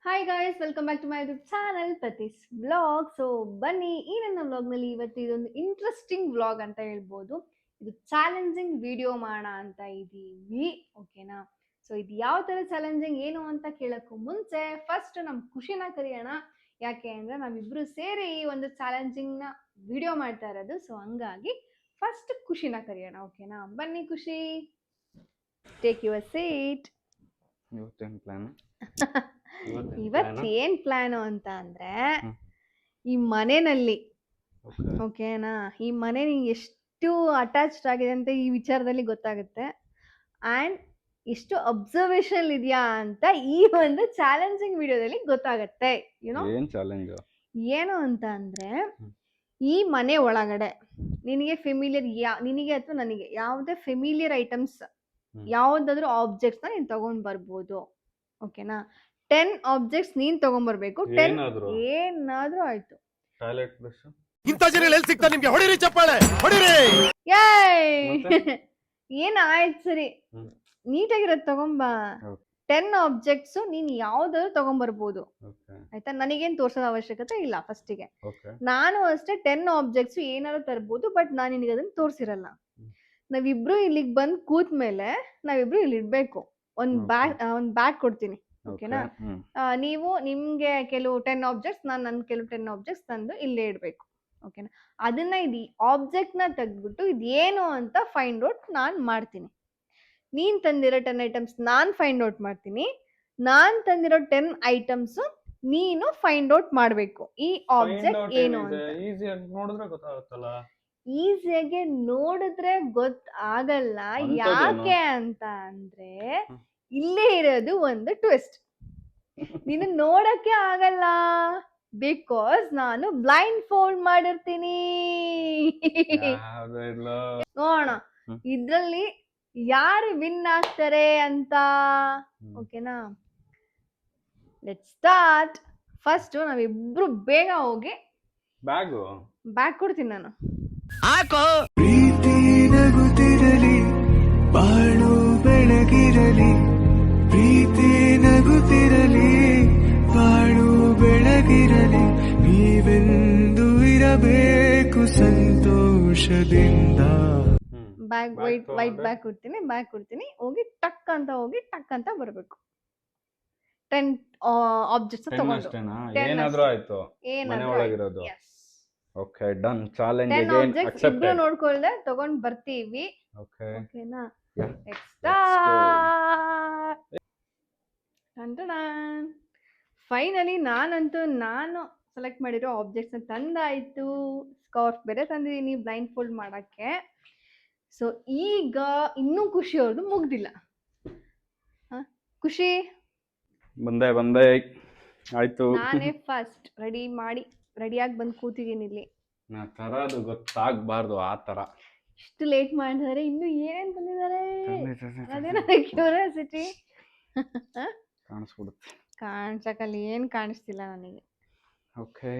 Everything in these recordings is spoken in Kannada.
Hi guys, welcome back to my YouTube channel ಪ್ರತೀಸ್ ವ್ಲಾಗ್. ಸೊ ಬನ್ನಿ, ಈ ನನ್ನ ವ್ಲಾಗ್ನಲ್ಲಿ ಇವತ್ತು ಇದೊಂದು ಇಂಟ್ರೆಸ್ಟಿಂಗ್ ವ್ಲಾಗ್ ಅಂತ ಹೇಳ್ಬೋದು. ಇದು ಚಾಲೆಂಜಿಂಗ್ ವಿಡಿಯೋ ಮಾಡೋಣ ಅಂತ ಇದ್ದೀವಿ, ಓಕೆನಾ? ಸೊ ಇದು ಯಾವ ಥರ ಚಾಲೆಂಜಿಂಗ್ ಏನು ಅಂತ ಕೇಳೋಕ್ಕೂ ಮುಂಚೆ ಫಸ್ಟ್ ನಮ್ಮ ಖುಷಿನ ಕರೆಯೋಣ. ಯಾಕೆ ಅಂದರೆ ನಾವಿಬ್ಬರು ಸೇರಿ ಈ ಒಂದು ಚಾಲೆಂಜಿಂಗ್ನ ವಿಡಿಯೋ ಮಾಡ್ತಾ ಇರೋದು. ಸೊ ಹಂಗಾಗಿ ಫಸ್ಟ್ ಖುಷಿನ ಕರೆಯೋಣ, ಓಕೆನಾ? ಬನ್ನಿ ಖುಷಿ, ಟೇಕ್ ಯುವರ್ ಸೀಟ್. ಇವತ್ತೇನು ಪ್ಲಾನ್? ಇವತ್ತು ಏನ್ ಪ್ಲಾನು ಅಂತ ಅಂದ್ರೆ, ಈ ಮನೆಯಲ್ಲಿ ಓಕೆನಾ, ಈ ಮನೆ ನಿಂಗೆ ಎಷ್ಟು ಅಟ್ಯಾಚ್ಡ್ ಆಗಿದೆ ಅಂತ ಈ ವಿಚಾರದಲ್ಲಿ ಗೊತ್ತಾಗುತ್ತೆ. ಅಂಡ್ ಎಷ್ಟು ಅಬ್ಸರ್ವೇಷನ್ ಇದೆಯಾ ಅಂತ ಈ ಒಂದು ಚಾಲೆಂಜಿಂಗ್ ವಿಡಿಯೋದಲ್ಲಿ ಗೊತ್ತಾಗತ್ತೆ. ಯುನೋ ಏನ್ ಚಾಲೆಂಜ್? ಏನು ಅಂತ ಅಂದ್ರೆ, ಈ ಮನೆ ಒಳಗಡೆ ನಿನಗೆ ಫೆಮಿಲಿಯರ್ ನಿನಗೆ ಅಥವಾ ನನಗೆ ಯಾವುದೇ ಫೆಮಿಲಿಯರ್ ಐಟಮ್ಸ್ ಯಾವ್ದಾದ್ರು ಆಬ್ಜೆಕ್ಟ್ಸ್ ನ ನೀನ್ ತಗೊಂಡ್ ಬರ್ಬೋದು, ಓಕೆನಾ? 10 ಆಬ್ಜೆಕ್ಟ್ಸ್ ನೀನ್ ತಗೊಂಡ್ಬರ್ಬೇಕು. 10 ಏನಾದ್ರೂ ಆಯ್ತು. ಟಾಯ್ಲೆಟ್ ಬ್ರಷ್ ಇಂತ ಜನ ಎಲ್ಲಿ ಸಿಗ್ತಾ ನಿಮ್ಗೆ? ಹೊಡಿರಿ ಚಪ್ಪಾಳೆ, ಹೊಡಿರಿ. ಏನಾಯ್ತು ಸರಿ, ನೀಟಾಗಿರೋದು ತಗೊಂಬಾ. 10 ಆಬ್ಜೆಕ್ಟ್ಸ್ ನೀನ್ ಯಾವ್ದಾದ್ರು ತಗೊಂಡ್ಬರ್ಬೋದು, ಆಯ್ತಾ? ನನಗೇನ್ ತೋರ್ಸೋದ ಅವಶ್ಯಕತೆ ಇಲ್ಲ. ಫಸ್ಟಿಗೆ ನಾನು ಅಷ್ಟೇ 10 ಆಬ್ಜೆಕ್ಟ್ಸ್ ಏನಾದ್ರು ತರ್ಬೋದು, ಬಟ್ ನಾನು ನಿನಗೆ ಅದನ್ನ ತೋರ್ಸಿರಲ್ಲ. ನಾವಿಬ್ರು ಇಲ್ಲಿಗೆ ಬಂದ್ ಕೂತ್ ಮೇಲೆ ನಾವಿಬ್ರು ಇಲ್ಲಿ ಇಡ್ಬೇಕು. ಒಂದ್ ಬ್ಯಾಗ್ ಕೊಡ್ತೀನಿ, ಓಕೆನಾ? ನೀವು ನಿಮ್ಗೆ ಕೆಲವು 10 ಆಬ್ಜೆಕ್ಟ್ಸ್, ನಾನು ಕೆಲವು 10 ಆಬ್ಜೆಕ್ಟ್ಸ್ ತಂದು ಇಲ್ಲೇ ಇಡ್ಬೇಕು, ಓಕೆನಾ? ಅದನ್ನ ಇದು ಆಬ್ಜೆಕ್ಟ್ ನ ತೆಗ್ದ್ಬಿಟ್ಟು ಇದೇನು ಅಂತ ಫೈಂಡ್ ಔಟ್ ನಾನ್ ಮಾಡ್ತೀನಿ. ನೀನ್ ತಂದಿರೋ 10 ಐಟಮ್ಸ್ ನಾನ್ ಫೈಂಡ್ ಔಟ್ ಮಾಡ್ತೀನಿ. ನಾನ್ ತಂದಿರೋ 10 ಐಟಮ್ಸ್ ನೀನು ಫೈಂಡ್ ಔಟ್ ಮಾಡ್ಬೇಕು. ಈ ಆಬ್ಜೆಕ್ಟ್ ಏನು ಅಂತ ಈಸಿಯಾಗಿ ನೋಡಿದ್ರೆ ಗೊತ್ತಾಗುತ್ತಲ್ಲ. ಈಸಿಯಾಗಿ ನೋಡಿದ್ರೆ ಗೊತ್ತಾಗಲ್ಲ. ಯಾಕೆ ಅಂತ ಅಂದ್ರೆ, ಇಲ್ಲೇ ಇರೋದು ಒಂದು ಟ್ವಿಸ್ಟ್. ನೀನು ನೋಡಕ್ಕೆ ಆಗಲ್ಲ, ಬಿಕಾಸ್ ನಾನು ಬ್ಲೈಂಡ್ ಫೋಲ್ಡ್ ಮಾಡಿರ್ತೀನಿ. ನೋಡೋಣ ಇದ್ರಲ್ಲಿ ಯಾರು ವಿನ್ ಆಗ್ತಾರೆ ಅಂತ, ಓಕೆನಾ? Let's start. ಫಸ್ಟ್ ನಾವಿಬ್ರು ಬೇಗ ಹೋಗಿ ಬ್ಯಾಗ್ ಕೊಡ್ತೀನಿ ನಾನು. ಪ್ರೀತಿ ನಗುತ್ತಿರಲಿ, ಬಾಳು ಬೆಳಗಿರಲಿ. ಪ್ರೀತಿ ನಗುತ್ತಿರಲಿ, ಬಾಳು ಬೆಳಗಿರಲಿ. ನೀವೆಂದು ಇರಬೇಕು ಸಂತೋಷದಿಂದ. ವೈಟ್ ಬ್ಯಾಗ್ ಕೊಡ್ತೀನಿ. ಹೋಗಿ ಟಕ್ ಅಂತ ಬರ್ಬೇಕು. 10 ಆಬ್ಜೆಕ್ಟ್ಸ್ ತಗೊಂಡು ಏನಾದ್ರೂ ಆಯ್ತು ಮನೆ ಒಳಗಿರೋದು. Okay, done. Challenge 10 again objects ಇಬ್ರು ಅಕ್ಸೆಪ್ಟೆಡ್. ನೋಡ್ಕೊಳ್ದೆ ತಗೊಂಡ್ ಬರ್ತೀವಿ, ಓಕೆ ಓಕೆನಾ? ಫೈನಲಿ ನಾನು ಸೆಲೆಕ್ಟ್ ಮಾಡಿರೋ ಆಬ್ಜೆಕ್ಟ್ಸ್ ತಂದಾಯ್ತು. ಸ್ಕಾರ್ಫ್ ಬೇರೆ ತಂದಿದ್ದೀನಿ ಬ್ಲೈಂಡ್ ಫೋಲ್ಡ್ ಮಾಡಕ್ಕೆ. ಸೊ ಈಗ ಇನ್ನೂ ಖುಷಿ ಅವ್ರದ್ದು ಮುಗ್ದಿಲ್ಲ. ಖುಷಿ ಬಂದೆ ಆಯ್ತು. ನಾನೇ ಫಸ್ಟ್ ರೆಡಿಯಾಗಿ ಬಂದು ಕೂತಿದ್ದೀನಿ ಇಲ್ಲಿ. ನಾ ತರದು ಗೊತ್ತಾಗ್ಬಾರ್ದು ಆ ತರ. ಇಷ್ಟು ಲೇಟ್ ಮಾಡಿದ್ದಾರೆ, ಇನ್ನು ಏನೇನ್ ತಂದಿದ್ದಾರೆ ಅದೇ ನನಗೆ ಕ್ಯೂರಿಯಾಸಿಟಿ. ಕಾಣಿಸ್ಬಿಡುತ್ತೆ. ಕಾಣಿಸಕ್ಕಲ್ಲಿ ಏನ್ ಕಾಣಿಸ್ತಿಲ್ಲ ನನಗೆ. ಓಕೆ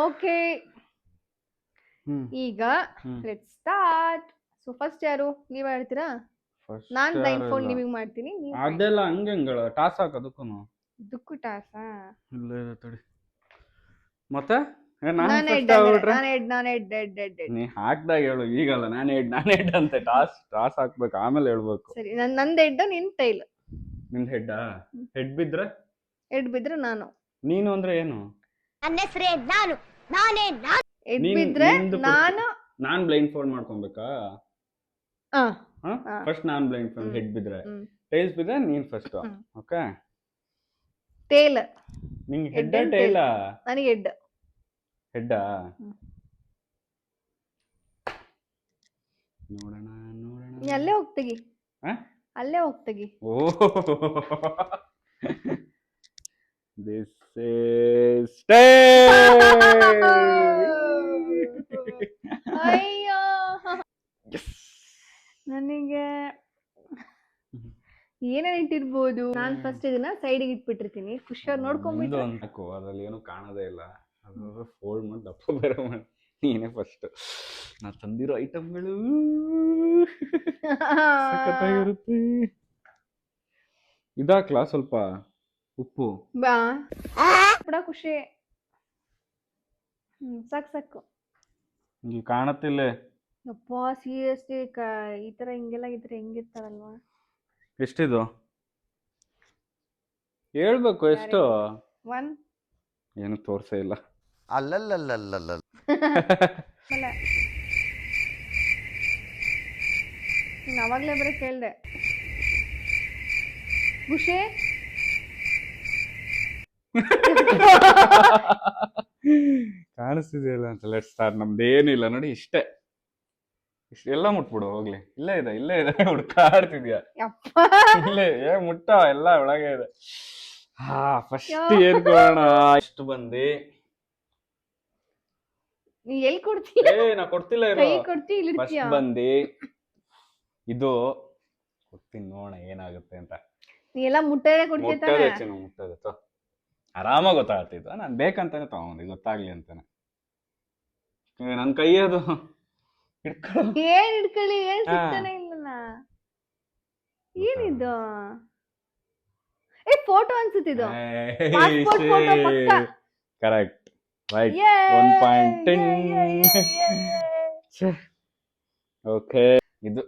ಓಕೆ, ಈಗ ಲೆಟ್ಸ್ ಸ್ಟಾರ್ಟ್. ಸೊ ಫಸ್ಟ್ ಯಾರು? ನೀವ್ ಹೇಳ್ತೀರಾ? ನಾನ್ ಬ್ಲೈಂಡ್ ಫೋಲ್ಡ್ ನಿಮಗೆ ಮಾಡ್ತೀನಿ. ಅದೆಲ್ಲ ಹಂಗಂಗಳ ಟಾಸ್ ಹಾಕೋದಕ್ಕೂ ದುಕ್ಕು ಟಾಸ ಇಲ್ಲ ತಡಿ. ಮತ್ತೆ ನೀ ಹಾಕ್ದಾಗ ಹೇಳು, ಈಗಲ್ಲ. ನಾನು ಹೆಡ್ ಅಂತ ಟಾಸ್ ಹಾಕ್ಬೇಕು, ಆಮೇಲೆ ಹೇಳ್ಬೇಕು. ಸರಿ, ನಂದ್ ಹೆಡ್, ನಿನ್ ಟೈಲ್. ನಿಂದ ಹೆಡ್ ಬಿದ್ರೆ ನಾನು. ನೀನು ಅಂದ್ರೆ ಏನು? ಹೆಡ್ ಬಿದ್ರೆ ನಾನ್ ಬ್ಲೈಂಡ್ ಫೋಲ್ಡ್ ಮಾಡ್ಕೊಬೇಕಾ? ಫಸ್ಟ್ ನಾನ್ ಬ್ಲೈಂಡ್ ಫೋಲ್ಡ್. ಹೆಡ್ ಬಿದ್ರೆ, ಟೈಲ್ಸ್ ಬಿದ್ರೆ ನೀನ್ ಫಸ್ಟ್. Okay, tail. ನಿಂಗೆ ಹೆಡ್ ಟೈಲ? ನನಗೆ ಹೆಡ್. ನೋಡೋಣ ಅಲ್ಲೇ ಹೋಗ್ತಗಿ. ಓ, ದಿಸ್ ಇಸ್ ಅಯ್ಯೋ, ನನಗೆ ಏನೇನ್ ಇಟ್ಟಿರ್ಬೋದು? ನಾನ್ ಫಸ್ಟ್ ಇದನ್ನ ಸೈಡಿಗೆ ಇಟ್ಬಿಟ್ಟಿರ್ತೀನಿ. ಖುಷಿಯಾಗಿ ನೋಡ್ಕೊಂಡ್ಬಿಟ್ಟು ಅದ್ರಲ್ಲಿ ಏನು ಕಾಣೋದೇ ಇಲ್ಲ. ಅದು ಫೋಲ್ಡ್ ಮಾಡಿ ದಪ್ಪ ಬೇರೆ ಮಾಡಿ ನೀನೇ ಫಸ್ಟ್. ನಾ ತಂದಿರೋ ಐಟಮ್ಗಳು ಸಖತ್ತಾಗಿರುತ್ತೆ. ಇದಾಕ್ಲಾ ಸ್ವಲ್ಪ ಉಪ್ಪು? ಬಾ ಬಿಡ ಖುಷಿ. ಸಾಕು. ಇಲ್ಲಿ ಕಾಣತ್ತಿಲ್ಲ. ಯಪ್ಪ ಸೀರಿಯಸ್ಲಿ ಈ ತರ ಹಿಂಗೆಲ್ಲ ಇದ್ರೆ ಹೆಂಗಿರ್ತಾರಲ್ವಾ? ಎಷ್ಟಿದು ಹೇಳ್ಬೇಕು ಎಷ್ಟು? 1 ಏನು ತೋರ್ಸೇ ಇಲ್ಲ. ಅಲ್ಲಲ್ಲಲ್ಲಲ್ಲ ಅಲ್ಲ ನೀನ್ ಅವಾಗ್ಲೇ ಬರೀ ಕೇಳ್ದೆ ಖುಷಿ. ಕಾಣಿಸ್ತಿದೆಯಲ್ಲ ಅಂತ. Let start. ನಮ್ದೇನಿಲ್ಲ ನೋಡಿ, ಇಷ್ಟೇ. ಇಷ್ಟೆಲ್ಲ ಮುಟ್ಬಿಡು ಹೋಗ್ಲಿ. ಇಲ್ಲೇ ಇದೆ ಹುಡ್ಕಾಡ್ತಿದ್ಯಾ? ಯಪ್ಪ ಇಲ್ಲೇ ಮುಟ್ಟ ಎಲ್ಲ ಒಳಗೆ ಇದೆ. ಫಸ್ಟ್ ಏನ್ ಕೊಡೋಣ? ಇಷ್ಟು ಬಂದಿ. ನೀ ಎಲ್ಲಿ ಕೊಡ್ತೀಯ? ನಾ ಕೊಡ್ತಿಲ್ಲ ಕೈ ಕೊಡ್ತಿ ಇಲ್ಲಿ ಫಸ್ಟ್ ಇಡ್ತೀಯ? ಬಂದಿ. ಇದು ಕೊಡ್ತೀನಿ ನೋಡೋಣ ಏನಾಗುತ್ತೆ ಅಂತ. ನೀ ಎಲ್ಲ ಮುಟ್ಟದೆ ಕೊಡ್ತೀಯ ತಾನೆ? ಮುಟ್ಟದೆ ಆರಾಮಾಗಿ ಗೊತ್ತಾಗ್ತಿತ್ತು. ನಾನು ಬೇಕಂತಾನೆ ತಗೊಂಡಿ, ಗೊತ್ತಾಗ್ಲಿ ಅಂತಾನೆ. ನನ್ ಕೈ ಅದು ಏನ್ ಹಿಡ್ಕೊಳ್ಳಿ, ಏನ್ ಸಿಗ್ತಾನೆ ಇಲ್ಲಲ್ಲ. ಏನಿದು? ಫೋಟೋ ಅನ್ಸುತ್ತಿದ್ದು. Passport photo ಪಕ್ಕ. Correct, right. Yay! 1.10. Yay! Okay, ಇದು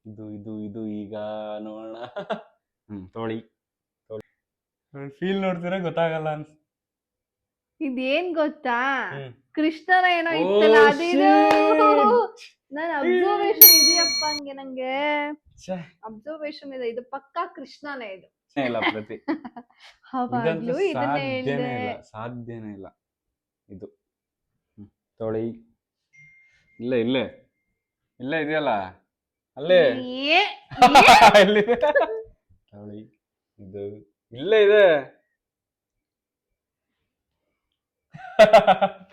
ಇದು ಇದು ಇದು ಈಗ ನೋಡೋಣ. ತೊಳಿ ಫೀಲ್ ನೋಡ್ತೀರಾ ಗೊತ್ತಾಗಲ್ಲ ಅನ್ಸ್. ಇದೇನ್ ಗೊತ್ತಾ? ಹ್ಮ್. ಕೃಷ್ಣನ ಏನೋ Oh, ಇತ್ತಲ್ಲ ಅದಿದು. shit. ನನ್ ಅಬ್ಸರ್ವೇಶನ್ ಇದೆಯಪ್ಪ ನಂಗೆ ಛೆ, ಅಬ್ಸರ್ವೇಶನ್ ಇದೆ. ಇದು ಪಕ್ಕಾ ಕೃಷ್ಣನೇ ಇದು. ಇಲ್ಲ ಪ್ರತಿ. ಅವಾಗ್ಲೂ ಇದನ್ನೇ ಹೇಳ್ದೆ. ಸಾಧ್ಯನೇ ಇಲ್ಲ ಇದು. ತೊಳಿ ಇಲ್ಲೇ ಇದೆಯಲ್ಲ ಅಲ್ಲೇ. ಏ ಎಲ್ಲಿದೆ? ತೊಳಿ ಇದು ಇಲ್ಲೇ ಇದೆ.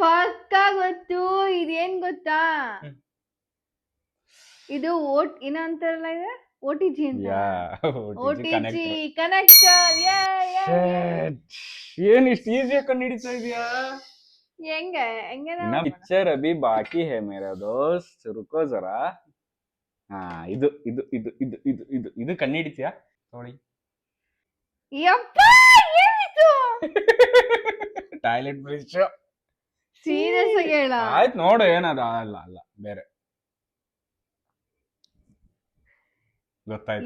ಪಕ್ಕಾ ಗೊತ್ತು. ಇದೇನ್ ಗೊತ್ತಾ? ಇದು ಇನ್ನ ಅಂತಾರಲ್ಲ ಇದು OTG ಅಂತ. OTG connector. ಏನ್ ಇಷ್ಟು ಈಸಿಯಾಗಿ ಕಂಡು ಹಿಡಿತಾ ಇದೀಯಾ? ಹೆಂಗೆ ಪಿಕ್ಚರ್ ಅಭಿ ಬಾಕಿ ಹೇ ಮೇರಾ ದೋಸ್ತ್, ರುಕೋ ಜರಾ. ಇದು ಇದು ಇದು ಇದು ಇದು ಇದು ಇದು ಕಂಡು ಹಿಡಿತೀಯಾ? ನೋಡಿ. ಯಪ್ಪ ಏನಿದು? Toilet brush. ಸೀರಿಯಸ್ ಆಗಿ ಹೇಳ. ಆಯ್ತು ನೋಡು, ಏನದ? ಅಲ್ಲ ಬೇರೆ. ಗೊತ್ತಾಯ್ತು.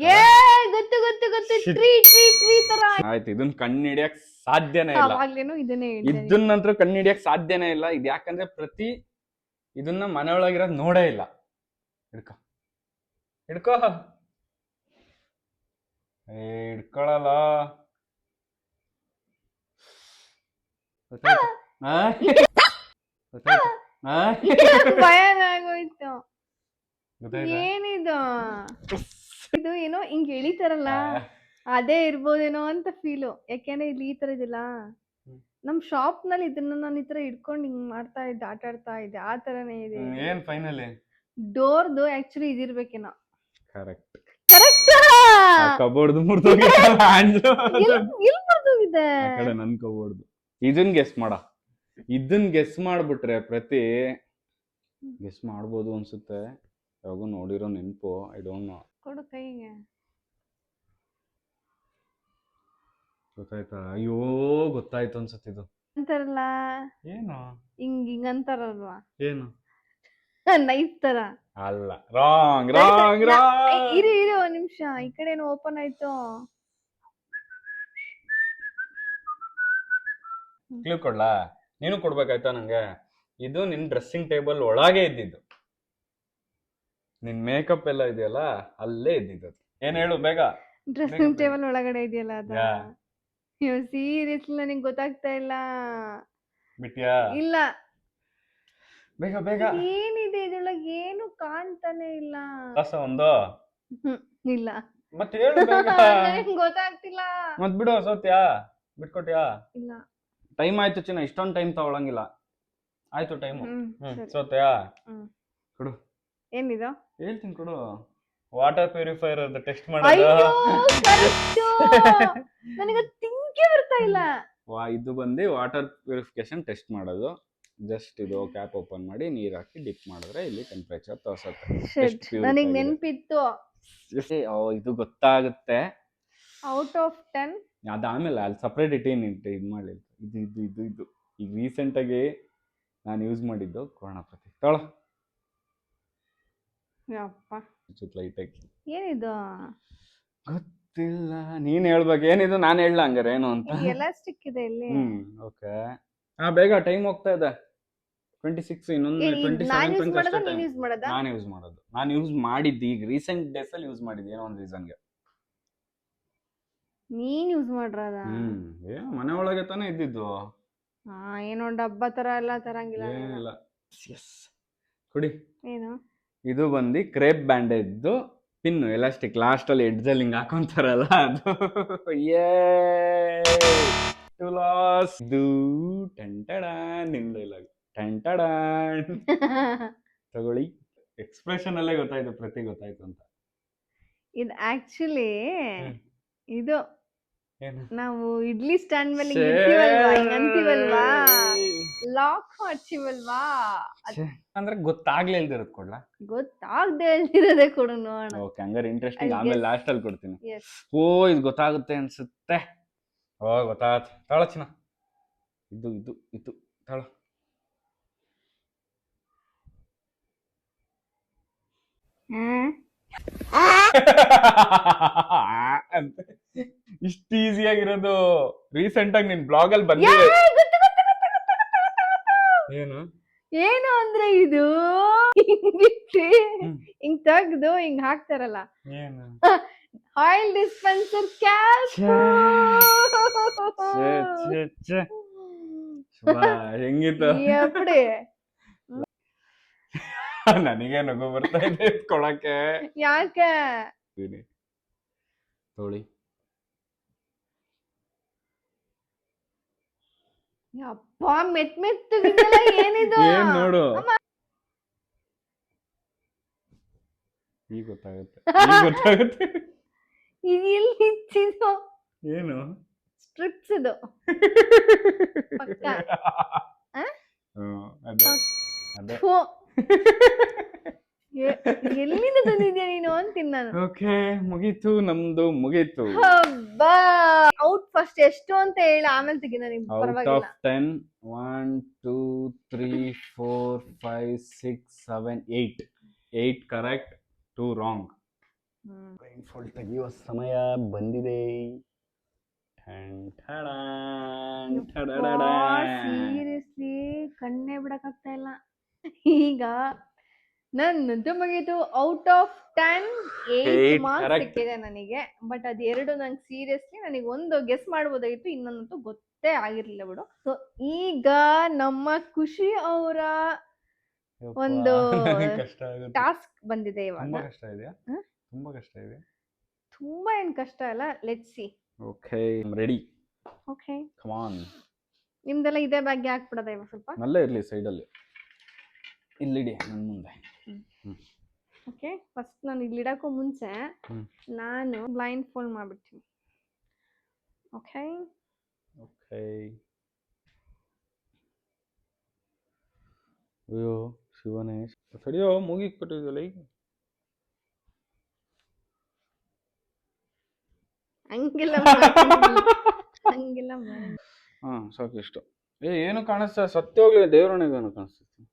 ಗೊತ್ತು ಗೊತ್ತು ಗೊತ್ತು. Shit. ಟ್ರೀ ತರ. ಆಯ್ತು, ಇದನ್ನ ಕಣ್ಣು ಹಿಡಿಯಕ್ ಸಾಧ್ಯನೇ ಇಲ್ಲ. ಅವಾಗ್ಲೇನು ಇದನ್ನೇ ಹೇಳ್ದೆ. ಇದನ್ನಂತ್ರ ಕಣ್ಣು ಹಿಡಿಯಕ್ ಸಾಧ್ಯನೇ ಇಲ್ಲ. ಇದು ಯಾಕಂದ್ರೆ ಪ್ರತಿ ಇದನ್ನ ಮನೆ ಒಳಗಿರೋದ್ ನೋಡೇ ಇಲ್ಲ. ಹಿಡ್ಕೊ ಹಿಡ್ಕೊಳಲ್ಲ. ಭಯನ ಆಗೋಯ್ತು. ಏನಿದು? ಇದು ಏನೋ ಹಿಂಗ್ ಎಳಿತಾರಲ್ಲ ಅದೇ ಇರ್ಬೋದೇನೋ ಅಂತ ಫೀಲು. ಯಾಕೆಂದ್ರೆ ಇಲ್ಲಿ ಈ ತರ ಇದಿಲ್ಲ. ನಮ್ ಶಾಪ್ ನಲ್ಲಿ ಇದನ್ನ ನಾನು ಈ ತರ ಇಟ್ಕೊಂಡು ಹಿಂಗ್ ಮಾಡ್ತಾ ಇದ್ದೆ, ಆಟ ಆಡ್ತಾ ಇದ್ದೆ. ಆ ತರನೇ ಇದೆ. ಏನ್ ಫೈನಲಿ? ಡೋರ್ದು ಆಕ್ಚುಲಿ ಇದಿರ್ಬೇಕೇನೋ. ಕರೆಕ್ಟ್. ಕರೆಕ್ಟ್. ಕಬೋರ್ಡ್ ಮುರ್ದೋಗಿತ್ತಲ್ಲ ಹ್ಯಾಂಡ್ಲು. ಎಲ್ಲಿ ಮುರ್ದೋಗಿದೆ? ಆ ಕಡೆ ನನ್ ಕಬೋರ್ಡ್. ಇದನ್ ಗೆಸ್ ಮಾಡ. ಇದನ್ ಗೆಸ್ ಮಾಡ್ಬಿಟ್ರೆ ಪ್ರತಿ ಗೆಸ್ ಮಾಡ್ಬೋದು ಅನ್ಸುತ್ತೆ. ಯಾವಾಗೂ ನೋಡಿರೋ ನೆನ್ಪು. I don't know. ಕೊಡು ಕೈಗೆ. ಗೊತ್ತಾಯ್ತಾ? ಅಯ್ಯೋ ಗೊತ್ತಾಯ್ತು ಅನ್ಸುತ್ತೆ. ಇದು ಅಂತಾರಲ್ಲ ಏನು? ಹಿಂಗ್ ಅಂತಾರಲ್ವಾ, ಏನು? ನೈಫ್ ತರ. ಅಲ್ಲ, ರಾಂಗ್ ರಾಂಗ್ ರಾಂಗ್. ಇರು ಒಂದ್ ನಿಮಿಷ. ಈ ಕಡೆ ಏನೋ ಓಪನ್ ಆಯ್ತು. ಕ್ಲೂ ಕೊಡ್ಲಾ? ನೀನು ಕೊಡ್ಬೇಕಾಯ್ತಾ ನಂಗೆ? ಇದು ನಿನ್ ಡ್ರೆಸ್ಸಿಂಗ್ ಟೇಬಲ್ ಒಳಗೆ ಇದ್ದಿದ್ದು. ನಿನ್ ಮೇಕಪ್ ಎಲ್ಲ ಇದೆಯಲ್ಲ ಅಲ್ಲೇ ಇದ್ದಿದ್ದು. ಏನ್ ಹೇಳು ಬೇಗ. ಡ್ರೆಸ್ಸಿಂಗ್ ಟೇಬಲ್ ಒಳಗಡೆ ಇದೆಯಲ್ಲ ಅದ. ಯಾ. ಸೀರಿಯಸ್ಲಿ ನನಗೆ ಗೊತ್ತಾಗ್ತಾ ಇಲ್ಲ. ಬಿಟ್ಯಾ? ಇಲ್ಲ. ಬೇಗ ಬೇಗ. ಏನಿದೆ ಇದ್ರೊಳಗೆ? ಏನು ಕಾಣ್ತಾನೆ ಇಲ್ಲ. ಕಸ ಒಂದು. ಇಲ್ಲ. ಮತ್ತೆ ಹೇಳು ಬೇಗ. ನನಗೆ ಗೊತ್ತಾಗ್ತಿಲ್ಲ. ಮತ್ ಬಿಡು, ಸೋತ್ಯಾ? ಬಿಟ್ಕೊಟ್ಯಾ? ಇಲ್ಲ. ಟೈಮ್ ಆಯ್ತು ಚಿನ್ನ, ಇಷ್ಟೊಂದು ಟೈಮ್ ತಗೊಳಂಗಿಲ್ಲ. ಆಯ್ತು ಟೈಮು. ಸರಿ. ಸೋತ್ಯಾ? ಕೊಡು. ಏನಿದು? ಹೇಳ್ತೀನಿ ಕೊಡು. ವಾಟರ್ ಪ್ಯೂರಿಫೈಯರ್ ಅದು ಟೆಸ್ಟ್ ಮಾಡೋದು. ಅಯ್ಯೋ ಕರೆಕ್ಟ್. ನನಗೆ ತಿಂಕೆ ಬರ್ತಾ ಇಲ್ಲ. ಇದು ಬಂದು ವಾಟರ್ ಪ್ಯೂರಿಫಿಕೇಶನ್ ಟೆಸ್ಟ್ ಮಾಡೋದು. ಜಸ್ಟ್ ಇದು ಕ್ಯಾಪ್ ಓಪನ್ ಮಾಡಿ ನೀರ್ ಹಾಕಿ ಡಿಪ್ ಮಾಡಿದ್ರೆ ಇಲ್ಲಿ ಟೆಂಪರೇಚರ್ ತೋರ್ಸುತ್ತೆ. ನನಗೆ ನೆನ್ಪಿತ್ತು. ಇದು ಗೊತ್ತಾಗುತ್ತೆ. ಔಟ್ ಆಫ್ 10 ಅದಾದ್ಮೇಲೆ ಅಲ್ಲಿ ಸಪ್ರೇಟ್ ಇಟ್ಟೇನು ಇದು ಮಾಡಲಿಲ್ಲ. ಇದು ಈಗ ರೀಸೆಂಟಾಗಿ ನಾನು ಯೂಸ್ ಮಾಡಿದ್ದು ಕೋಣಪತಿ ತೊಳ ಯಪ್ಪ ಲೈಟಾಗಿ. ಏನಿದು ಗೊತ್ತಿಲ್ಲ, ನೀನ್ ಹೇಳ್ಬೇಕು ಏನಿದು, ನಾನು ಹೇಳ ಹಂಗಾರೆ ಏನು ಅಂತ. ಎಲಾಸ್ಟಿಕ್ ಇದೆ ಇಲ್ಲಿ. ಓಕೆ. ಬೇಗ ಟೈಮ್ ಹೋಗ್ತಾ ಇದೆ. 26 ಇನ್ನೊಂದು ನಾನು 27 ಯೂಸ್ ತನಕ ಮಾಡೋದಾ ಅಷ್ಟೇ ನೀನು time. ಯೂಸ್ ಮಾಡೋದಾ? ನಾನು ಯೂಸ್ ಮಾಡೋದು. ನಾನು ಯೂಸ್ ಮಾಡಿದ್ದು ಈಗ ರೀಸೆಂಟ್ ಡೇಸ್ ಅಲ್ಲಿ ಯೂಸ್ ಮಾಡಿದ್ದು ಏನೋ ಒಂದು ರೀಸನ್ಗೆ. ನೀನ್ ಯೂಸ್ ಮಾಡ್ರದ? ಏನು ಮನೆ ಒಳಗೆ ತಾನೇ ಇದ್ದಿದ್ದು. ಏನೋ ಡಬ್ಬ ತರ ಎಲ್ಲ ತರಂಗಿಲ್ಲ. ಏನಿಲ್ಲ. ಎಸ್ ಕುಡಿ. ಏನು ಇದು ಬಂದು ಕ್ರೇಪ್ ಬ್ಯಾಂಡೇಜ್ದು ಪಿನ್ ಎಲಾಸ್ಟಿಕ್ ಲಾಸ್ಟ್ ಅಲ್ಲಿ ಎಡ್ಜಲ್ಲಿ ಹಿಂಗ್ ಹಾಕೊಂತಾರಲ್ಲ ಅದು. ಇದು ಟಂಟಡಾನ್ ನಿಮ್ ಡೈಲಾಗ್. ಟಂಟಡಾನ್ ತಗೊಳ್ಳಿ. ಎಕ್ಸ್ಪ್ರೆಷನ್ ಅಲ್ಲೇ ಗೊತ್ತಾಯ್ತು ಪ್ರತಿ ಗೊತ್ತಾಯ್ತು ಅಂತ. ಇದು ಆಕ್ಚುಲಿ ಇದು ಏನು ನಾವು ಇಡ್ಲಿ ಸ್ಟ್ಯಾಂಡ್ ಮೇಲೆ ಛೇ. ಅಂತೀವಲ್ವಾ, ಲಾಕ್ ಮಾಡ್ತೀವಲ್ವಾ, ಅಂದ್ರೆ ಗೊತ್ತಾಗ್ಲಿಲ್ದಿರೋದ್ ಕೊಡ್ಲಾ? ಗೊತ್ತಾಗ್ದೇ ಇರೋದೇ ಕೊಡು ನೋಡೋಣ. ಓಕೆ, ಹಂಗಾರೆ ಇಂಟ್ರೆಸ್ಟಿಂಗ್. I ಆಮೇಲೆ guess. ಲಾಸ್ಟ್ ಅಲ್ಲಿ ಕೊಡ್ತೀನಿ. Yes. ಓ ಇದು ಗೊತ್ತಾಗುತ್ತೆ ಅನ್ಸುತ್ತೆ. ಓ ಗೊತ್ತಾಯ್ತು. ತಾಳ ಚಿನ್ನ. ಇದು ತಾಳ. ಅಂತ ಇಷ್ಟು ಈಸಿ ಆಗಿರೋದು ರೀಸೆಂಟ್ ಆಗಿ ನಿನ್ ಬ್ಲಾಗ್ ಅಲ್ಲಿ ಬಂದಿದೆ. ಏನು ಏನು ಅಂದ್ರೆ ಇದು ಹಿಂಗಿಟ್ಟು ಹಿಂಗ್ ತೆಗ್ದು ಹಿಂಗ್ ಹಾಕ್ತಾರಲ್ಲ, ಏನು ಆಯಿಲ್ ಡಿಸ್ಪೆನ್ಸರ್ ಕ್ಯಾಪ್. ಹೆಂಗಿತ್ತು? ಎಪ್ಪಡಿ ನನಗೆ ನಗು ಬರ್ತಾ ಇದೆ ಕೊಡಕ್ಕೆ. ಯಾಕೆ ತೊಳಿ. ಯಪ್ಪ ಮೆತ್ತಗಿದೆಲ್ಲ ಏನಿದು? ಏನ್ ನೋಡು, ಈಗ ಗೊತ್ತಾಗುತ್ತೆ. ಇದು ಎಲ್ಲಿ ಇಚ್ಚಿದು? ಏನು ಸ್ಟ್ರಿಪ್ಸ್ ಇದು ಪಕ್ಕ. ಅದೇ ಥು. ಎಲ್ಲಿಂದ ತಂದಿದ್ಯಾ ನೀನು ಅಂತೀನಿ ನಾನು. ಓಕೆ, ಮುಗೀತು, ನಮ್ದು ಮುಗೀತು. ಹಬ್ಬಾ. ಔಟ್ ಫಸ್ಟ್ ಎಷ್ಟು ಅಂತ ಹೇಳಿ ಆಮೇಲೆ ತೆಗಿನ ನಿಮ್ ಔಟ್ ಪರವಾಗಿಲ್ಲ. Of 10 1 2 3 4 5 6 7 8 correct, 2 wrong. Brain fault ತೆಗೆಯುವ ಸಮಯ ಬಂದಿದೆ. ಸೀರಿಯಸ್ಲಿ ಕಣ್ಣೇ ಬಿಡಕ್ಕಾಗ್ತಾ ಇಲ್ಲ. ಈಗ ನನ್ನದು ಮುಗೀತು. Out of 10 8 Eight, marks correct. ಸಿಕ್ಕಿದೆ ನನಗೆ. ಬಟ್ ಅದು ಎರಡು ನಂಗೆ ಸೀರಿಯಸ್ಲಿ ನನಗೆ ಒಂದು ಗೆಸ್ ಮಾಡ್ಬೋದಾಗಿತ್ತು, ಇನ್ನೊಂದಂತೂ ಗೊತ್ತೇ ಆಗಿರ್ಲಿಲ್ಲ ಬಿಡು. ಸೊ ಈಗ ನಮ್ಮ ಖುಷಿ ಅವರ ಒಂದು ಕಷ್ಟ ಆಗುತ್ತೆ. ಟಾಸ್ಕ್ ಬಂದಿದೆ ಇವಾಗ. ತುಂಬಾ ಕಷ್ಟ ಇದೆಯಾ? ಹ? ತುಂಬಾ ಕಷ್ಟ ಇದೆ. ತುಂಬಾ ಏನ್ ಕಷ್ಟ ಅಲ್ಲ. Let's see. Okay, ready. Okay, come on. ನಿಮ್ದೆಲ್ಲ ಇದೇ ಬ್ಯಾಗ್ಗೆ ಹಾಕ್ಬಿಡೋದ ಇವಾಗ ಸ್ವಲ್ಪ. ನಲ್ಲೇ ಇರ್ಲಿ ಸೈಡಲ್ಲಿ. ಇಲ್ಲಿಡಿ ನನ್ನ ಮುಂದೆ. ಓಕೆ, ಫಸ್ಟ್ ನಾನು ಇಲ್ಲಿ ಇಡಕ್ಕೂ ಮುಂಚೆ ಹ್ಮ್. ನಾನು ಬ್ಲೈಂಡ್ ಫೋಲ್ಡ್ ಮಾಡ್ಬಿಡ್ತೀನಿ. Okay, okay. ಅಯ್ಯೋ ಶಿವನೇ, ಸರಿಯೋ ಮುಗಿಕ್ ಕೊಟ್ಟಿದ್ದಲ್ಲ ಈಗ. ಹಂಗೆಲ್ಲ ಮಾಡಂಗಿಲ್ಲ. ಹಂಗೆಲ್ಲ ಮಾಡಂಗಿಲ್ಲ. ಹಾ ಸಾಕು ಇಷ್ಟು. ಏನು ಕಾಣಿಸ್ತಾ? ಸತ್ಯ ಹೋಗ್ಲಿ, ದೇವ್ರಣಿಗೇನು ಕಾಣಿಸ್ತೈತಿ?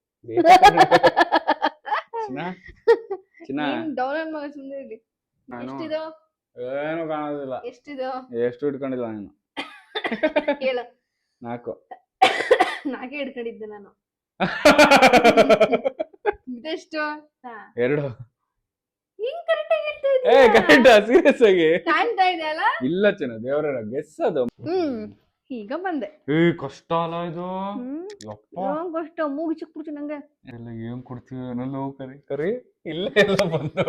ಚಿನ್ನ ನೀನ್ ಡೌನ್ಲೋಡ್ ಮಗ ಸುಮ್ಮನೆ ಇರ್ಲಿ. ನಾನು ಎಷ್ಟಿದು? ಏನು ಕಾಣೋದಿಲ್ಲ. ಎಷ್ಟಿದು ಎಷ್ಟು ಇಟ್ಕೊಂಡಿಲ್ಲ ನೀನು? ಹೇಳ. 4. ನಾಕೆ ಹಿಡ್ಕೊಂಡಿದ್ದೆ ನಾನು. ಇದೆಷ್ಟು? 2. ಹಿಂಗ್ ಕರೆಕ್ಟ್ ಆಗಿ ಹೇಳ್ತಾ ಏ ಇದ್ದೀಯ. ಕರೆಕ್ಟಾ? ಸೀರಿಯಸ್ ಆಗಿ ಕಾಣ್ತಾ ಇದೆ ಅಲ್ಲ? ಇಲ್ಲ ಚಿನ್ನ, ದೇವ್ರ ಗೆಸ್ ಅದು. ಈಗ ಬಂದೆ. ಕಷ್ಟ ಅಲ್ಲ ಇದು. ಯಪ್ಪ, ಕಷ್ಟ. ಮೂಗು ಚಿಕ್ಕ ನಂಗೆ. ಎಲ್ಲ ಏನ್ ಕೊಡ್ತೀವಿ ಅನ್ನೋದು. ಕರಿ ಇಲ್ಲ ಎಲ್ಲ ಬಂದು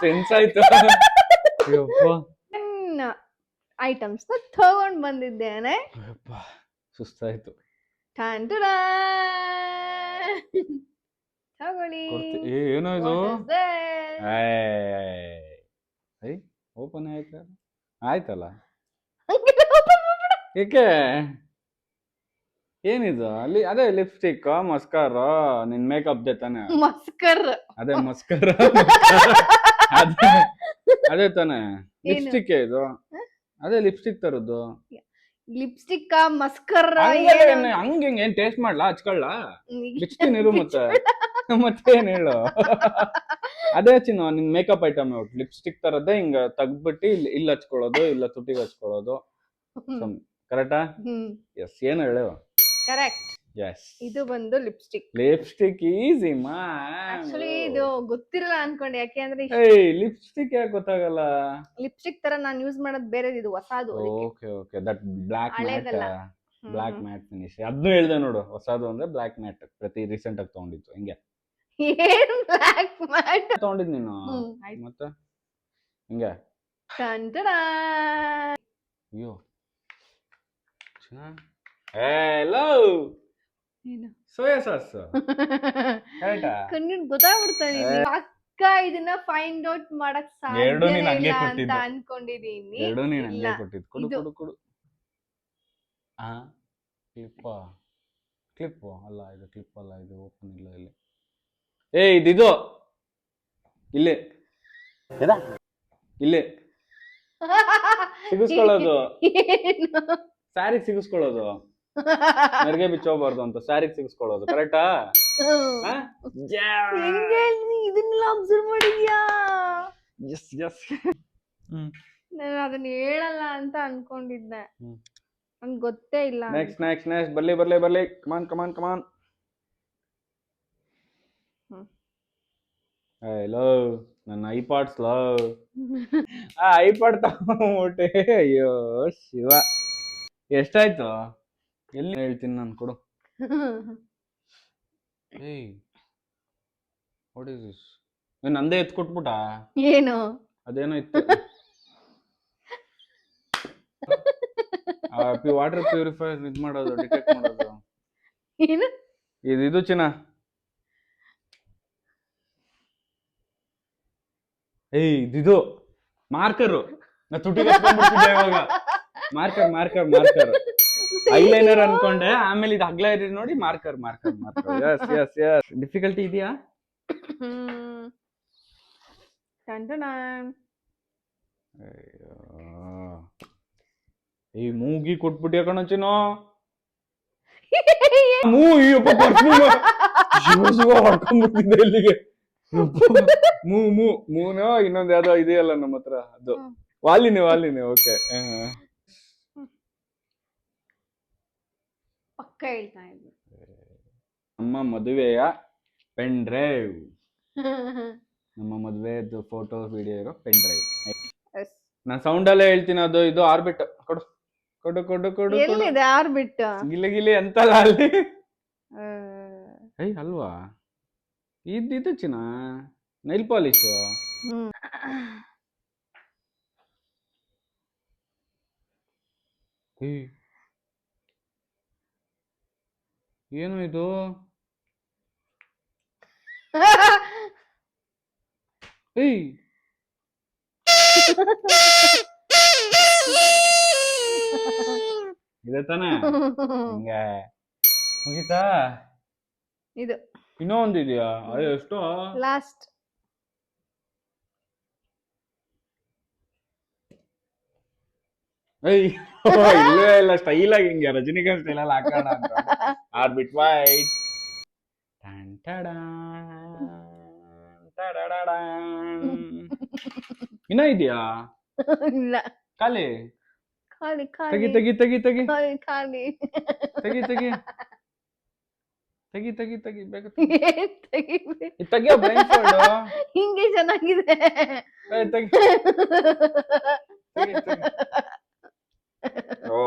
ಸೆನ್ಸ್ ಆಯ್ತು. ಯಪ್ಪ ಐಟಮ್ಸ್ ತಗೊಂಡ್ ಬಂದಿದ್ದೇನೆ. ಯಪ್ಪ ಸುಸ್ತಾಯ್ತು. ತಗೊಳ್ಳಿ. ಏನೋ ಇದು? What is this? I open ಆಯ್ತಲ್ಲ. ಏಕೆ? ಏನಿದು? ಅಲ್ಲಿ ಅದೇ ಲಿಪ್ಸ್ಟಿಕ್, ಮಸ್ಕಾರ, ನಿನ್ ಮೇಕಪ್ ದೇ ತಾನೆ? ಮಸ್ಕರ್. ಅದೇ ಮಸ್ಕರ. ಅದೇ ಅದೇ ತಾನೆ ಲಿಪ್ಸ್ಟಿಕ್ ಇದು ಅದೇ ಲಿಪ್ಸ್ಟಿಕ್ ತರದ್ದು ಲಿಪ್ಸ್ಟಿಕ್ ಮಸ್ಕರ್ ಹಂಗೆ ಏನ್ ಟೇಸ್ಟ್ ಮಾಡ್ಲಾ ಹಚ್ಕೊಳ್ಳ ಬಿಚ್ತೀನಿ ಇರು ಮತ್ತೆ ಏನ್ ಹೇಳು ಅದೇ ಚಿನ್ನ ನಿನ್ ಮೇಕಪ್ ಐಟಮ್ ಲಿಪ್ಸ್ಟಿಕ್ ತರದ್ದೇ ಹಿಂಗ ತೆಗ್ದ್ಬಿಟ್ಟು ಇಲ್ಲಿ ಹಚ್ಕೊಳ್ಳೋದು ಇಲ್ಲ ತುಟಿಗೆ ಹಚ್ಕೊಳ್ಳೋದು ಕರೆಕ್ಟಾ ಎಸ್ ಏನು ಹೇಳು ಕರೆಕ್ಟ್ ಎಸ್ ಇದು ಬಂದು ಲಿಪ್ಸ್ಟಿಕ್ ಈಸಿ ಆಕ್ಚುಲಿ ಇದು ಗೊತ್ತಿರಲ್ಲ ಅನ್ಕೊಂಡೆ ಯಾಕೆ ಅಂದ್ರೆ ಲಿಪ್ಸ್ಟಿಕ್ ಯಾಕೆ ಗೊತ್ತಾಗಲ್ಲ ಲಿಪ್ಸ್ಟಿಕ್ ತರ ನಾನು ಯೂಸ್ ಮಾಡೋದು ಬೇರೆ ಇದು ಹೊಸದು ಓಕೆ ದಟ್ ಬ್ಲಾಕ್ ಮ್ಯಾಟ್ ಹಳೇದಲ್ಲ. ಬ್ಲಾಕ್ ಮ್ಯಾಟ್ ಫಿನಿಶ್ ಅದನ್ನು ಹೇಳ್ದೆ ನೋಡು ಹೊಸದು ಅಂದ್ರೆ ಬ್ಲಾಕ್ ಮ್ಯಾಟ್ ಪ್ರತಿ ರೀಸೆಂಟ್ ಆಗಿ ತಗೊಂಡಿದ್ದು ಹಿಂಗೆ ಏನ್ ಬ್ಲಾಕ್ ಮ್ಯಾಟ್ ತಗೊಂಡಿದ್ ನೀನು ಆಯ್ತು. ಮತ್ತೆ ಹಿಂಗೆ ಅಯ್ಯೋ ಹಲೋ ಏನು ಸೋಯಾ ಸಾಸ್ ಕರೆಕ್ಟಾ ಕಣ್ಣಿನ ಗೊತ್ತಾಗ್ಬಿಡ್ತಾ ಪಕ್ಕ ಇದನ್ನ ಫೈಂಡ್ ಔಟ್ ಮಾಡಕ್ ಎರಡು ನೀನ್ ಸಾಧ್ಯ ಹಂಗೆ ಇಲ್ಲ ಅಂತ ಕೊಟ್ಟಿದ್ದು. ಅನ್ಕೊಂಡಿದೀನಿ ಎರಡು ನೀನ್ ಇಲ್ಲ. ಹಂಗೆ ಕೊಟ್ಟಿದ್ದು ಕೊಡು ಇದು. ಕೊಡು ಕೊಡು ಆ ಕ್ಲಿಪ್ ಅಲ್ಲ ಇದು ಕ್ಲಿಪ್ ಅಲ್ಲ ಇದು ಓಪನ್ ಇಲ್ಲ ಇಲ್ಲಿ ಇದಿದು ಇಲ್ಲಿ ಇಲ್ಲಿ ಸಿಗಿಸ್ಕೊಳ್ಳೋದು ಏನು? ಸ್ಯಾರಿಗೆ ಸಿಗಿಸ್ಕೊಳ್ಳೋದು ನೆರಿಗೆ ಬಿಚ್ಚೋಗ್ಬಾರ್ದು ಅಂತ ಸ್ಯಾರಿಗೆ ಸಿಗಿಸ್ಕೊಳ್ಳೋದು ಕರೆಕ್ಟಾ ಹೆಂಗೆ ನೀ ಇದನ್ನೆಲ್ಲ ಅಬ್ಸರ್ವ್ ಮಾಡಿದ್ಯಾ ಎಸ್ ಎಸ್ ನಾನು ಅದನ್ನ ಹೇಳಲ್ಲ ಅಂತ ಅನ್ಕೊಂಡಿದ್ದೆ ನಂಗೆ ಗೊತ್ತೇ ಇಲ್ಲ ನೆಕ್ಸ್ಟ್ ಬರ್ಲಿ ಕಮಾನ್ ಹಲೋ ನನ್ನ ಐಪಾಡ್ಸ್ ಆ ಐಪಾಡ್ ತಗೊಂಡ್ಬಿಟ್ಟೆ ಅಯ್ಯೋ ಶಿವ ಎಷ್ಟಾಯ್ತು ಎಲ್ಲಿ ಹೇಳ್ತೀನಿ ನಾನು ಕೊಡು ವಾಟ್ ಇಸ್ ದಿಸ್ ನಂದೇ ಎತ್ಕೊಟ್ಬಿಟ್ಟ ಏನು ಅದೇನೋ ಇತ್ತು ವಾಟರ್ ಪ್ಯೂರಿಫೈರ್ ಇದ್ ಮಾಡೋದು ಡಿಟೆಕ್ಟ್ ಮಾಡೋದು ಏನು ಇದು ಚಿನ್ನ ಇದಿದು ಮಾರ್ಕರು ನಾ ತುಟಿಗೆ ಹಚ್ಕೊಂಡ್ಬಿಡ್ತಿದ್ದೆ ಇವಾಗ ಮಾರ್ಕರ್ ಐಲೈನರ್ ಅನ್ಕೊಂಡೆ ಆಮೇಲೆ ಇದು ಅಗ್ಲ ಇರಿ ನೋಡಿ ಮಾರ್ಕರ್ ಎಸ್ ಡಿಫಿಕಲ್ಟಿ ಇದೆಯಾ ಮೂಗಿ ಕೊಟ್ಬಿಟ್ಟಿ ಕಣ ಚಿನ್ನೋ ಹೊಡ್ಕೊಂಡ್ಬಿಡ್ತಿದ್ದೆ ಇಲ್ಲಿಗೆ ಮೂನೋ ಇನ್ನೊಂದ್ ಯಾವ್ದೋ ಇದೆಯಲ್ಲ ನಮ್ಮ ಹತ್ರ ಅದು ವಾಲಿನಿ ಓಕೆ ಪಕ್ಕ ಹೇಳ್ತಾ ಇದ್ದೆ ನಮ್ಮ ಮದುವೆಯ ಪೆನ್ ಡ್ರೈವ್ ನಮ್ಮ ಮದುವೆದು ಫೋಟೋ ವಿಡಿಯೋ ಇರೋ ಪೆನ್ ಡ್ರೈವ್ ನಾನ್ ಸೌಂಡ್ ಅಲ್ಲೇ ಹೇಳ್ತೀನಿ ಅದು ಇದು ಆರ್ಬಿಟ್ ಕೊಡು ಕೊಡು ಕೊಡು ಕೊಡು ಎಲ್ಲಿದೆ ಆರ್ಬಿಟ್ ಗಿಲಿ ಅಂತಲ್ಲ ಅಲ್ಲಿ ಅಲ್ವಾ ಇದು ಚಿನ್ನ ನೈಲ್ ಪಾಲಿಶು ಏನು ಇದು ಇದೆ ತಾನೆ ಹಿಂಗೆ ಮುಗಿತಾ ಇದು ಇನ್ನೂ ಒಂದಿದ್ಯಾ ಅಯ್ಯೋ ಎಷ್ಟು ಲಾಸ್ಟ್ ಇಲ್ಲೇ ಇಲ್ಲ ಸ್ಟೈಲ್ ಆಗಿ ಹಿಂಗೆ ರಜನಿಕಾಂತ್ ಸ್ಟೈಲ್ ಅಲ್ಲಿ ಹಾಕೋಣ ಅಂತ ಆರ್ಬಿಟ್ ವೈಟ್ ಇನ್ನ ಇದೆಯಾ ಇಲ್ಲ ಖಾಲಿ ಖಾಲಿ ತೆಗಿ ಖಾಲಿ ತೆಗಿ ತೆಗಿ ತೆಗಿ ಖಾಲಿ ಖಾಲಿ ತೆಗಿ ತೆಗಿ ತೆಗಿ ತೆಗಿ ತೆಗಿ ಬೇಗ ಏನ್ ತೆಗಿಬೇಕು? ತೆಗಿಯೋ ಬ್ಲೈಂಡ್ ಫೋಲ್ಡ್ ಹಿಂಗೆ ಚೆನ್ನಾಗಿದೆ ತೆಗಿ ತೆಗಿ ತೆಗಿ ಓ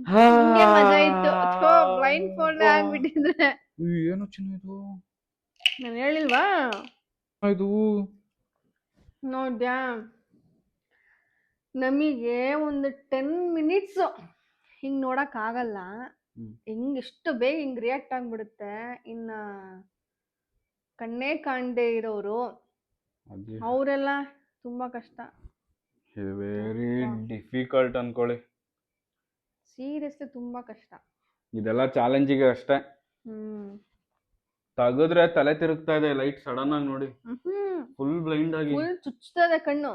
ಹಿಂಗೆ ಮಜಾ ಇತ್ತು ಅಥವಾ ಬ್ಲೈಂಡ್ ಫೋಲ್ಡ್ ಆಗ್ಬಿಟ್ಟಿದ್ರೆ ಏನು ಚಿನ್ನ ಇದು ನಾನು ಹೇಳಿಲ್ವಾ ಇದು ನೋಡ್ಯಾ ನಮಗೆ ಒಂದು 10 ಮಿನಿಟ್ಸ್ ಹಿಂಗ್ ನೋಡಕ್ ಆಗಲ್ಲ ಹಿಂಗ್ ಎಷ್ಟು ಬೇಗ ಹಿಂಗ್ ರಿಯಾಕ್ಟ್ ಆಗ್ಬಿಡುತ್ತೆ ಇನ್ನ ಕಣ್ಣೇ ಕಾಣದೆ ಇರೋರು ಅವರೆಲ್ಲ ತುಂಬಾ ಕಷ್ಟ ವೆರಿ ಡಿಫಿಕಲ್ಟ್ ಅನ್ಕೊಳ್ಳಿ ಸೀರಿಯಸ್ಲಿ ತುಂಬಾ ಕಷ್ಟ ಇದೆಲ್ಲ ಚಾಲೆಂಜಿಗೆ ಅಷ್ಟೇ ತೆಗೆದ್ರೆ ತಲೆ ತಿರುಗ್ತಾ ಇದೆ ಲೈಟ್ ಸಡನ್ ಆಗಿ ನೋಡಿ, ಫುಲ್ ಬ್ಲೈಂಡ್ ಆಗಿ. ಫುಲ್ ಚುಚ್ತದೆ ಕಣ್ಣು,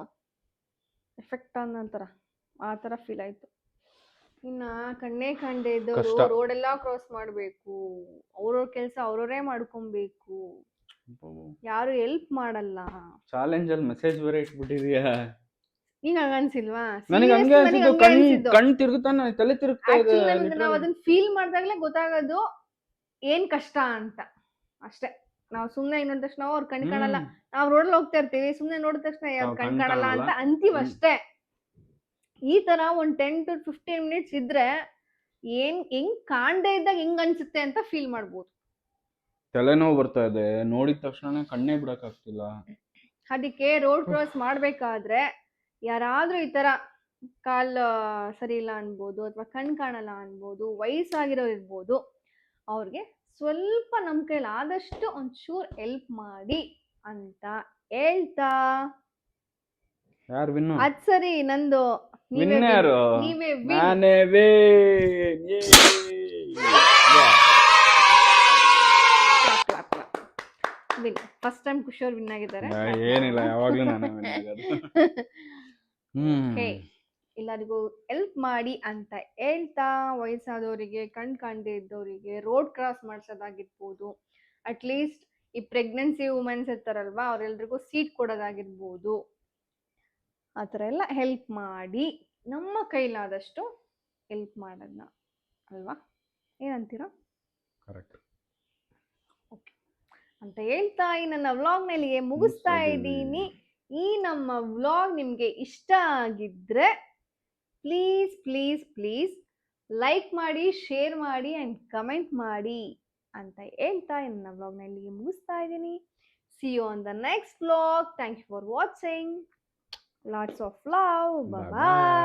ಎಫೆಕ್ಟ್ ನಂತರ ಆ ತರ ಫೀಲ್ ಆಯ್ತು. ಇನ್ನ ಕಣ್ಣೇ ಕಂಡೆ ಇದ್ದವರು ಕಷ್ಟ. ರೋಡ್ ಎಲ್ಲಾ ಕ್ರಾಸ್ ಮಾಡ್ಬೇಕು, ಅವ್ರವ್ರ ಕೆಲ್ಸ ಅವ್ರವರೇ ಮಾಡ್ಕೊಬೇಕು, ಯಾರು ಹೆಲ್ಪ್ ಮಾಡಲ್ಲ. ಚಾಲೆಂಜ್ ಅಲ್ಲಿ ಮೆಸೇಜ್ ಬೇರೆ ಇಟ್ಬಿಟ್ಟಿದ್ಯಾ? ಈಗ ಹಂಗ ಅನ್ಸಿಲ್ವಾ? ನನಗೆ ಹಂಗೆ ಅನ್ಸಿದ್ದು, ಕಣ್ ತಿರುಗುತ್ತಾನೆ, ತಲೆ ತಿರುಗ್ತಾ ಇದೆ. ನಾವ್ ಅದನ್ನ ಫೀಲ್ ಮಾಡ್ದಾಗ್ಲೇ ಗೊತ್ತಾಗೋದು ಏನ್ ಕಷ್ಟ ಅಂತ ಅಷ್ಟೇ. ನಾವ್ ಸುಮ್ನೆ ನೋಡಿದ ತಕ್ಷಣ ಅವ್ರ ಕಣ್ ಕಾಣಲ್ಲ, ನಾವ್ ರೋಡಲ್ಲಿ ಹೋಗ್ತಾ ಇರ್ತೀವಿ, ಸುಮ್ನೆ ನೋಡಿದ ತಕ್ಷಣ ಯಾವ್ ಕಣ್ ಕಾಣಲ್ಲ ಅಂತ ಅಂತೀವಿ ಅಷ್ಟೇ. ಈ ತರ ಒಂದ್ 10 to 15 ಮಿನಿಟ್ಸ್ ಇದ್ರೆ ಹೆಂಗ್ ಕಾಣ್ದೇ ಇದ್ದಾಗ ಹೆಂಗ್ ಅನ್ಸುತ್ತೆ ಅಂತ ಫೀಲ್ ಮಾಡ್ಬೋದು. ತಲೆನೋವು ಬರ್ತಾ ಇದೆ, ನೋಡಿದ ತಕ್ಷಣ ಕಣ್ಣೇ ಬಿಡಕ್ ಆಗ್ತಿಲ್ಲ. ಅದಕ್ಕೆ ರೋಡ್ ಕ್ರಾಸ್ ಮಾಡ್ಬೇಕಾದ್ರೆ ಯಾರಾದ್ರೂ ಈ ತರ ಕಾಲ್ ಸರಿ ಇಲ್ಲ ಅನ್ಬೋದು, ಅಥವಾ ಕಣ್ ಕಾಣಲ್ಲ ಅನ್ಬೋದು, ವಯಸ್ಸಾಗಿರೋರು ಇರ್ಬೋದು, ಅವ್ರಿಗೆ ಸ್ವಲ್ಪ ನಮ್ ಕೈಲಿ ಆದಷ್ಟು ಒಂಚೂರ್ ಹೆಲ್ಪ್ ಮಾಡಿ ಅಂತ ಹೇಳ್ತಾ. ಯಾರು ವಿನ್ನು? ಅದ್ ಸರಿ, ನಂದು ವಿನ್ ಯಾರು? ನೀವೇ ನಾನೇ ವಿನ್. ಫಸ್ಟ್ ಟೈಮ್ ಖುಷಿಯವ್ರು ವಿನ್ ಆಗಿದ್ದಾರೆ. ಏನಿಲ್ಲ, ಯಾವಾಗ್ಲೂ ನಾನೇ win ಆಗೋದು. ಎಲ್ಲರಿಗೂ ಹೆಲ್ಪ್ ಮಾಡಿ ಅಂತ ಹೇಳ್ತಾ, ವಯಸ್ಸಾದವರಿಗೆ, ಕಣ್ ಕಾಣದೇ ಇದ್ದವರಿಗೆ ರೋಡ್ ಕ್ರಾಸ್ ಮಾಡ್ಸೋದಾಗಿರ್ಬೋದು, ಅಟ್ಲೀಸ್ಟ್ ಈ ಪ್ರೆಗ್ನೆನ್ಸಿ ವುಮೆನ್ಸ್ ಇರ್ತಾರಲ್ವಾ ಅವ್ರೆಲ್ರಿಗೂ ಸೀಟ್ ಕೊಡೋದಾಗಿರ್ಬೋದು, ಆ ಥರ ಎಲ್ಲ ಹೆಲ್ಪ್ ಮಾಡಿ, ನಮ್ಮ ಕೈಲಾದಷ್ಟು ಹೆಲ್ಪ್ ಮಾಡೋದನ್ನ ಅಲ್ವಾ, ಏನಂತೀರಾ? ಕರೆಕ್ಟ್ ಓಕೆ ಅಂತ ಹೇಳ್ತಾ ಈ ನನ್ನ ವ್ಲಾಗ್ನಲ್ಲಿ ಮುಗಿಸ್ತಾ ಇದ್ದೀನಿ. ಈ ನಮ್ಮ ವ್ಲಾಗ್ ನಿಮಗೆ ಇಷ್ಟ ಆಗಿದ್ರೆ ಪ್ಲೀಸ್ ಪ್ಲೀಸ್ ಪ್ಲೀಸ್ ಲೈಕ್ ಮಾಡಿ, ಶೇರ್ ಮಾಡಿ ಆ್ಯಂಡ್ ಕಮೆಂಟ್ ಮಾಡಿ ಅಂತ ಹೇಳ್ತಾ ನನ್ನ ವ್ಲಾಗ್ನಲ್ಲಿ ಮುಗಿಸ್ತಾ ಇದ್ದೀನಿ. See you on the next vlog. Thank you for watching. Lots of love. Bye bye.